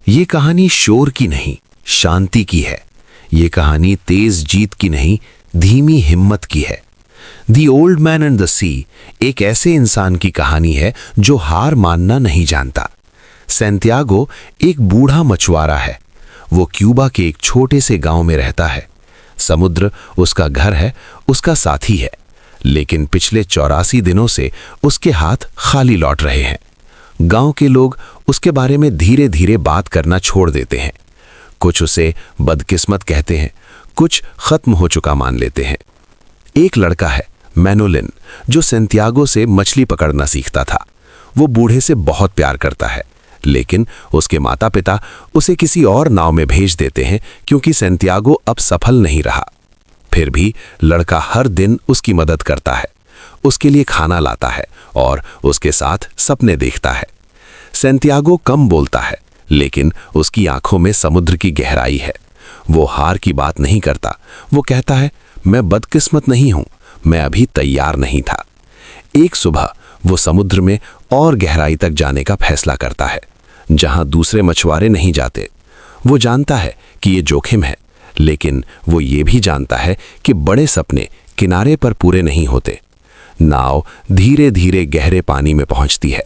ये कहानी शोर की नहीं, शांति की है। ये कहानी तेज जीत की नहीं, धीमी हिम्मत की है। The old man and the sea एक ऐसे इंसान की कहानी है जो हार मानना नहीं जानता। सैंटियागो एक बूढ़ा मछुआरा है। वो क्यूबा के एक छोटे से गांव में रहता है। समुद्र उसका घर है, उसका साथी है। लेकिन पिछले 84 दिनों से उसके हाथ खाली लौट रहे हैं। गांव के लोग उसके बारे में धीरे धीरे बात करना छोड़ देते हैं। कुछ उसे बदकिस्मत कहते हैं, कुछ खत्म हो चुका मान लेते हैं। एक लड़का है मैनुलिन, जो सैंटियागो से मछली पकड़ना सीखता था। वो बूढ़े से बहुत प्यार करता है, लेकिन उसके माता पिता उसे किसी और नाव में भेज देते हैं क्योंकि सैंटियागो अब सफल नहीं रहा। फिर भी लड़का हर दिन उसकी मदद करता है, उसके लिए खाना लाता है और उसके साथ सपने देखता है। सैंटियागो कम बोलता है, लेकिन उसकी आंखों में समुद्र की गहराई है। वो हार की बात नहीं करता। वो कहता है, मैं बदकिस्मत नहीं हूं, मैं अभी तैयार नहीं था। एक सुबह वो समुद्र में और गहराई तक जाने का फैसला करता है, जहां दूसरे मछुआरे नहीं जाते। वो जानता है कि ये जोखिम है, लेकिन वो ये भी जानता है कि बड़े सपने किनारे पर पूरे नहीं होते। नाव धीरे धीरे गहरे पानी में पहुंचती है।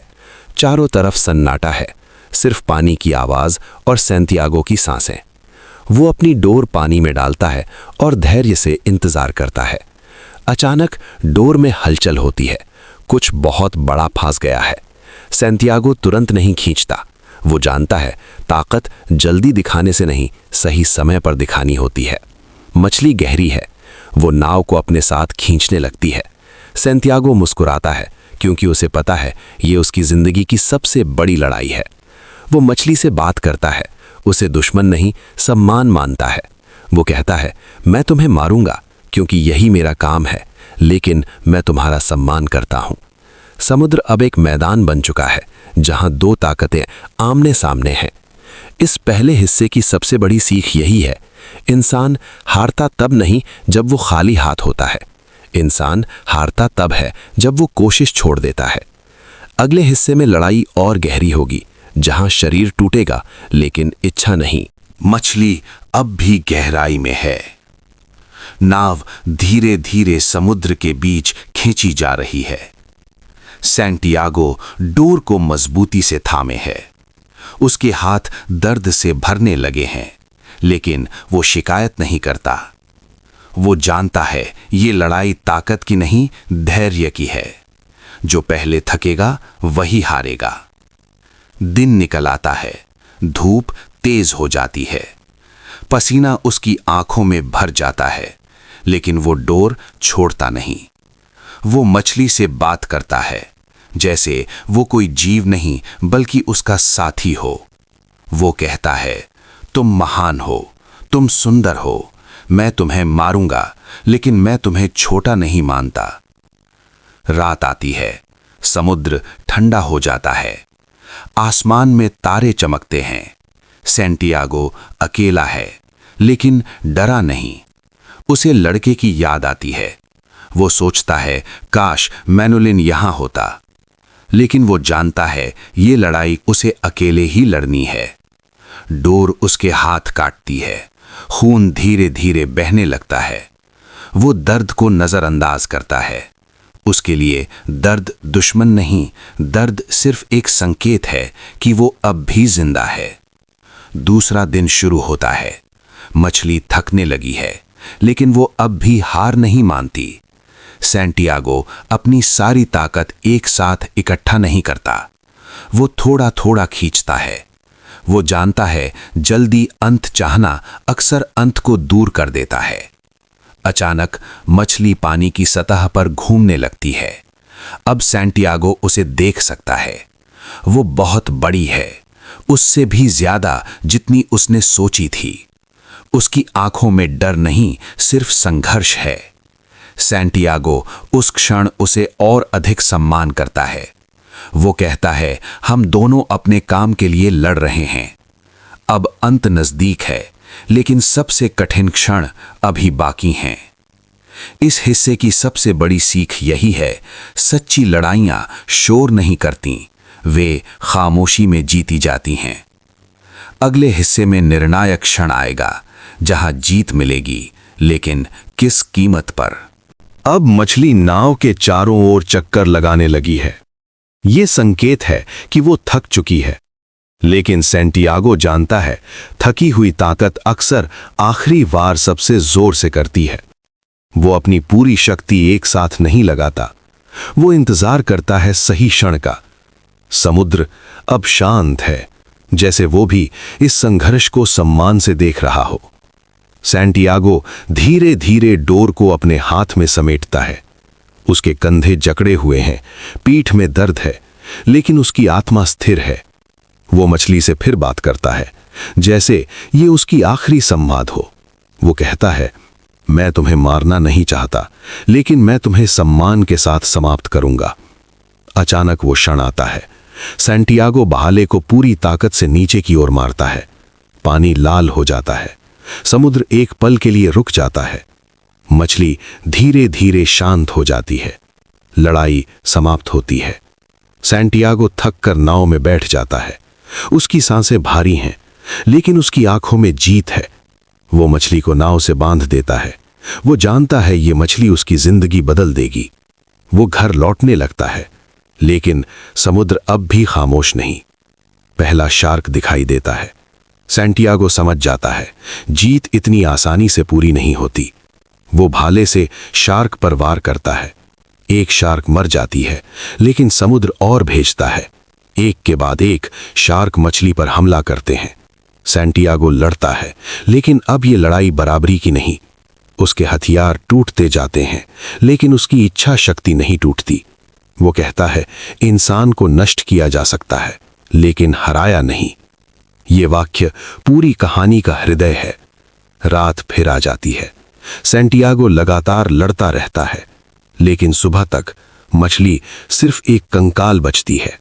चारों तरफ सन्नाटा है, सिर्फ पानी की आवाज और सैंटियागो की सांसें। वो अपनी डोर पानी में डालता है और धैर्य से इंतजार करता है। अचानक डोर में हलचल होती है। कुछ बहुत बड़ा फंस गया है। सैंटियागो तुरंत नहीं खींचता। वो जानता है ताकत जल्दी दिखाने से नहीं, सही समय पर दिखानी होती है। मछली गहरी है। वो नाव को अपने साथ खींचने लगती है। सैंटियागो मुस्कुराता है क्योंकि उसे पता है ये उसकी जिंदगी की सबसे बड़ी लड़ाई है। वो मछली से बात करता है, उसे दुश्मन नहीं सम्मान मानता है। वो कहता है, मैं तुम्हें मारूंगा क्योंकि यही मेरा काम है, लेकिन मैं तुम्हारा सम्मान करता हूं। समुद्र अब एक मैदान बन चुका है जहां दो ताकतें आमने सामने हैं। इस पहले हिस्से की सबसे बड़ी सीख यही है, इंसान हारता तब नहीं जब वो खाली हाथ होता है। इंसान हारता तब है जब वो कोशिश छोड़ देता है। अगले हिस्से में लड़ाई और गहरी होगी, जहां शरीर टूटेगा लेकिन इच्छा नहीं। मछली अब भी गहराई में है। नाव धीरे धीरे समुद्र के बीच खींची जा रही है। सैंटियागो डोर को मजबूती से थामे है। उसके हाथ दर्द से भरने लगे हैं, लेकिन वो शिकायत नहीं करता। वो जानता है ये लड़ाई ताकत की नहीं, धैर्य की है। जो पहले थकेगा वही हारेगा। दिन निकल आता है। धूप तेज हो जाती है। पसीना उसकी आंखों में भर जाता है, लेकिन वो डोर छोड़ता नहीं। वो मछली से बात करता है, जैसे वो कोई जीव नहीं बल्कि उसका साथी हो। वो कहता है, तुम महान हो, तुम सुंदर हो, मैं तुम्हें मारूंगा, लेकिन मैं तुम्हें छोटा नहीं मानता। रात आती है। समुद्र ठंडा हो जाता है। आसमान में तारे चमकते हैं। सैंटियागो अकेला है, लेकिन डरा नहीं। उसे लड़के की याद आती है। वो सोचता है, काश मैनुलिन यहां होता। लेकिन वो जानता है ये लड़ाई उसे अकेले ही लड़नी है। डोर उसके हाथ काटती है। खून धीरे धीरे बहने लगता है। वो दर्द को नजरअंदाज करता है। उसके लिए दर्द दुश्मन नहीं, दर्द सिर्फ एक संकेत है कि वो अब भी जिंदा है। दूसरा दिन शुरू होता है। मछली थकने लगी है, लेकिन वो अब भी हार नहीं मानती। सैंटियागो अपनी सारी ताकत एक साथ इकट्ठा नहीं करता। वो थोड़ा थोड़ा खींचता है। वो जानता है जल्दी अंत चाहना अक्सर अंत को दूर कर देता है। अचानक मछली पानी की सतह पर घूमने लगती है। अब सैंटियागो उसे देख सकता है। वो बहुत बड़ी है, उससे भी ज्यादा जितनी उसने सोची थी। उसकी आंखों में डर नहीं, सिर्फ संघर्ष है। सैंटियागो उस क्षण उसे और अधिक सम्मान करता है। वो कहता है, हम दोनों अपने काम के लिए लड़ रहे हैं। अब अंत नजदीक है, लेकिन सबसे कठिन क्षण अभी बाकी हैं। इस हिस्से की सबसे बड़ी सीख यही है, सच्ची लड़ाइयां शोर नहीं करती, वे खामोशी में जीती जाती हैं। अगले हिस्से में निर्णायक क्षण आएगा जहां जीत मिलेगी, लेकिन किस कीमत पर। अब मछली नाव के चारों ओर चक्कर लगाने लगी है। ये संकेत है कि वो थक चुकी है, लेकिन सैंटियागो जानता है थकी हुई ताकत अक्सर आखिरी वार सबसे जोर से करती है। वो अपनी पूरी शक्ति एक साथ नहीं लगाता, वो इंतजार करता है सही क्षण का। समुद्र अब शांत है, जैसे वो भी इस संघर्ष को सम्मान से देख रहा हो। सैंटियागो धीरे धीरे डोर को अपने हाथ में समेटता है। उसके कंधे जकड़े हुए हैं, पीठ में दर्द है, लेकिन उसकी आत्मा स्थिर है। वो मछली से फिर बात करता है, जैसे ये उसकी आखिरी संवाद हो। वो कहता है, मैं तुम्हें मारना नहीं चाहता, लेकिन मैं तुम्हें सम्मान के साथ समाप्त करूंगा। अचानक वो क्षण आता है। सैंटियागो बहाले को पूरी ताकत से नीचे की ओर मारता है। पानी लाल हो जाता है। समुद्र एक पल के लिए रुक जाता है। मछली धीरे धीरे शांत हो जाती है। लड़ाई समाप्त होती है। सैंटियागो थक कर नाव में बैठ जाता है। उसकी सांसें भारी हैं, लेकिन उसकी आंखों में जीत है। वो मछली को नाव से बांध देता है। वो जानता है ये मछली उसकी जिंदगी बदल देगी। वो घर लौटने लगता है, लेकिन समुद्र अब भी खामोश नहीं। पहला शार्क दिखाई देता है। सैंटियागो समझ जाता है जीत इतनी आसानी से पूरी नहीं होती। वो भाले से शार्क पर वार करता है। एक शार्क मर जाती है, लेकिन समुद्र और भेजता है। एक के बाद एक शार्क मछली पर हमला करते हैं। सैंटियागो लड़ता है, लेकिन अब ये लड़ाई बराबरी की नहीं। उसके हथियार टूटते जाते हैं, लेकिन उसकी इच्छा शक्ति नहीं टूटती। वो कहता है, इंसान को नष्ट किया जा सकता है, लेकिन हराया नहीं। ये वाक्य पूरी कहानी का हृदय है। रात फिर आ जाती है। सैंटियागो लगातार लड़ता रहता है, लेकिन सुबह तक मछली सिर्फ एक कंकाल बचती है।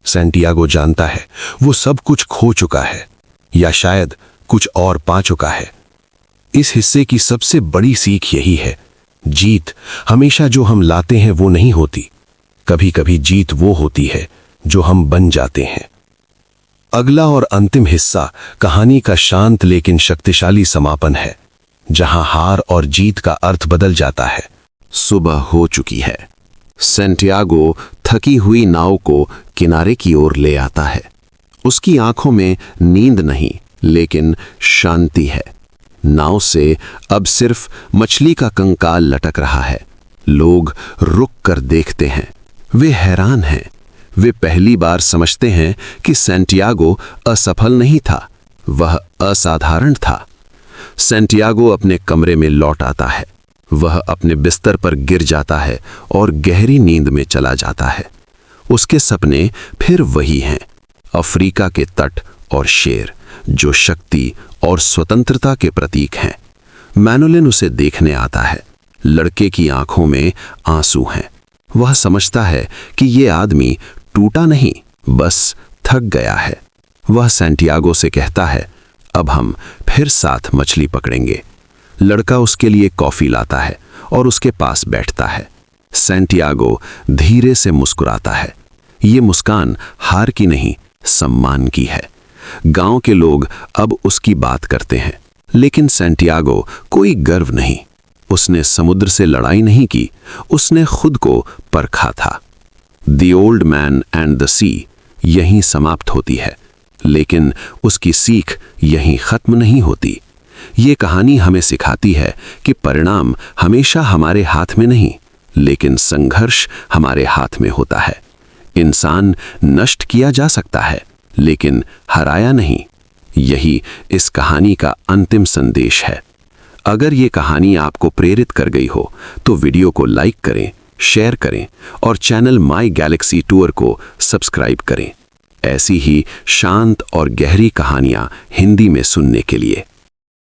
सैंटियागो जानता है वो सब कुछ खो चुका है, या शायद कुछ और पा चुका है। इस हिस्से की सबसे बड़ी सीख यही है, जीत हमेशा जो हम लाते हैं वो नहीं होती। कभी कभी जीत वो होती है जो हम बन जाते हैं। अगला और अंतिम हिस्सा कहानी का शांत लेकिन शक्तिशाली समापन है, जहां हार और जीत का अर्थ बदल जाता है। सुबह हो चुकी है। सैंटियागो थकी हुई नाव को किनारे की ओर ले आता है। उसकी आंखों में नींद नहीं, लेकिन शांति है। नाव से अब सिर्फ मछली का कंकाल लटक रहा है। लोग रुक कर देखते हैं। वे हैरान हैं। वे पहली बार समझते हैं कि सैंटियागो असफल नहीं था, वह असाधारण था। सैंटियागो अपने कमरे में लौट आता है। वह अपने बिस्तर पर गिर जाता है और गहरी नींद में चला जाता है। उसके सपने फिर वही हैं, अफ्रीका के तट और शेर, जो शक्ति और स्वतंत्रता के प्रतीक हैं। मैनुलिन उसे देखने आता है। लड़के की आंखों में आंसू हैं। वह समझता है कि ये आदमी टूटा नहीं, बस थक गया है। वह सैंटियागो से कहता है, अब हम फिर साथ मछली पकड़ेंगे। लड़का उसके लिए कॉफी लाता है और उसके पास बैठता है। सैंटियागो धीरे से मुस्कुराता है। ये मुस्कान हार की नहीं, सम्मान की है। गांव के लोग अब उसकी बात करते हैं, लेकिन सैंटियागो कोई गर्व नहीं। उसने समुद्र से लड़ाई नहीं की, उसने खुद को परखा था। The old man and the sea यहीं समाप्त होती है, लेकिन उसकी सीख यहीं खत्म नहीं होती। ये कहानी हमें सिखाती है कि परिणाम हमेशा हमारे हाथ में नहीं, लेकिन संघर्ष हमारे हाथ में होता है। इंसान नष्ट किया जा सकता है, लेकिन हराया नहीं। यही इस कहानी का अंतिम संदेश है। अगर ये कहानी आपको प्रेरित कर गई हो तो वीडियो को लाइक करें, शेयर करें और चैनल माई गैलेक्सी टूर को सब्सक्राइब करें। ऐसी ही शांत और गहरी कहानियां हिंदी में सुनने के लिए।